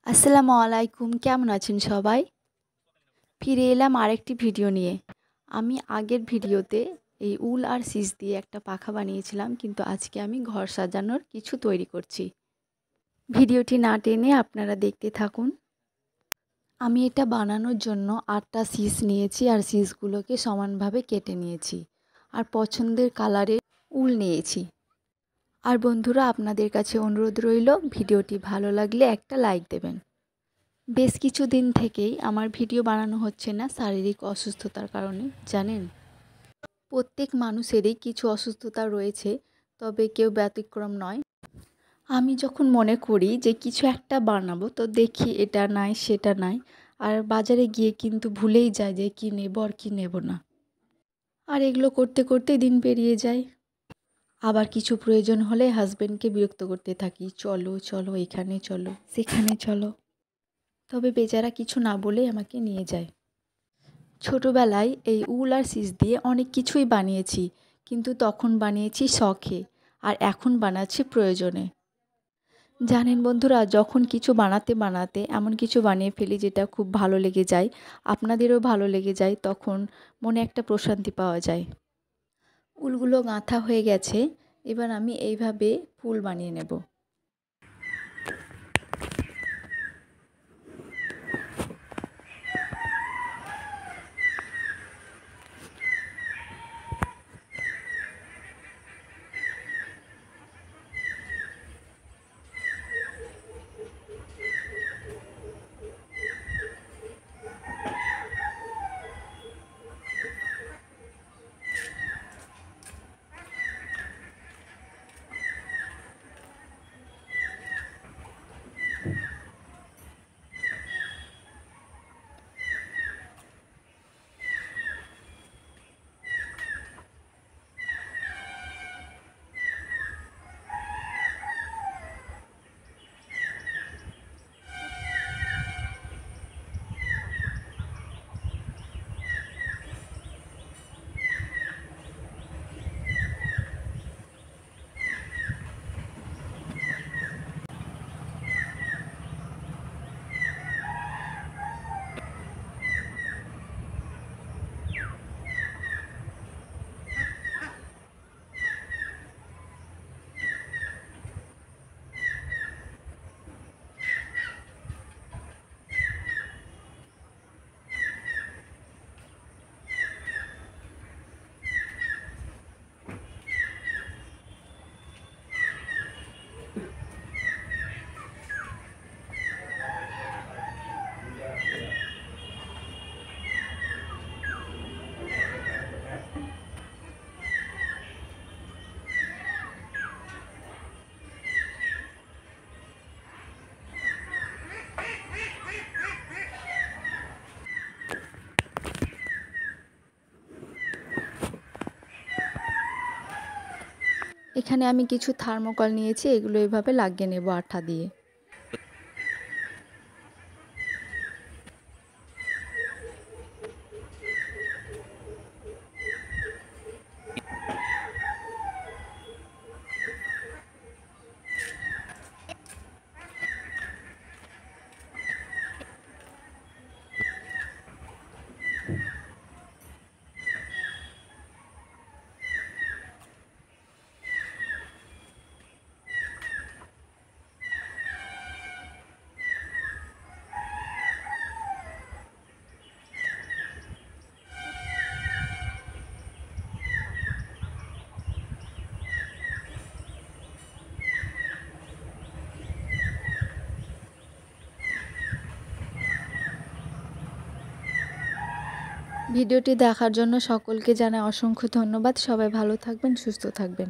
আসসালামু আলাইকুম, কেমন আছেন সবাই? ফিরে এলাম আরেকটি ভিডিও নিয়ে। আমি আগের ভিডিওতে এই উল আর সিস দিয়ে একটা পাখা বানিয়েছিলাম, কিন্তু আজকে আমি ঘর সাজানোর কিছু তৈরি করছি। ভিডিওটি না টেনে আপনারা দেখতে থাকুন। আমি এটা বানানোর জন্য 8টা সিস নিয়েছি আর সিসগুলোকে সমানভাবে কেটে নিয়েছি আর পছন্দের কালারের উল নিয়েছি। আর বন্ধুরা, আপনাদের কাছে অনুরোধ রইল, ভিডিওটি ভালো লাগলে একটা লাইক দেবেন। বেশ কিছুদিন থেকেই আমার ভিডিও বানানো হচ্ছে না শারীরিক অসুস্থতার কারণে। জানেন, প্রত্যেক মানুষেরই কিছু অসুস্থতা রয়েছে, তবে কেউ ব্যতিক্রম নয়। আমি যখন মনে করি যে কিছু একটা বানাবো, তো দেখি এটা নাই সেটা নাই, আর বাজারে গিয়ে কিন্তু ভুলেই যায় যে কী নেব আর কী নেব না। আর এগুলো করতে করতে দিন পেরিয়ে যায়। আবার কিছু প্রয়োজন হলে হাজবেন্ডকে বিরক্ত করতে থাকি, চলো চলো এখানে চলো সেখানে চলো। তবে বেচারা কিছু না বলেই আমাকে নিয়ে যায়। ছোটোবেলায় এই উল আর সিস দিয়ে অনেক কিছুই বানিয়েছি, কিন্তু তখন বানিয়েছি শখে, আর এখন বানাচ্ছি প্রয়োজনে। জানেন বন্ধুরা, যখন কিছু বানাতে বানাতে এমন কিছু বানিয়ে ফেলি যেটা খুব ভালো লেগে যায়, আপনাদেরও ভালো লেগে যায়, তখন মনে একটা প্রশান্তি পাওয়া যায়। উলগুলো গাঁথা হয়ে গেছে, এবার আমি এইভাবে ফুল বানিয়ে নেব। এখানে আমি কিছু থার্মোকল নিয়েছি, এগুলো এভাবে লাগিয়ে নেব আঠা দিয়ে। ভিডিওটি দেখার জন্য সকলকে জানাই অসংখ্য ধন্যবাদ। সবাই ভালো থাকবেন, সুস্থ থাকবেন।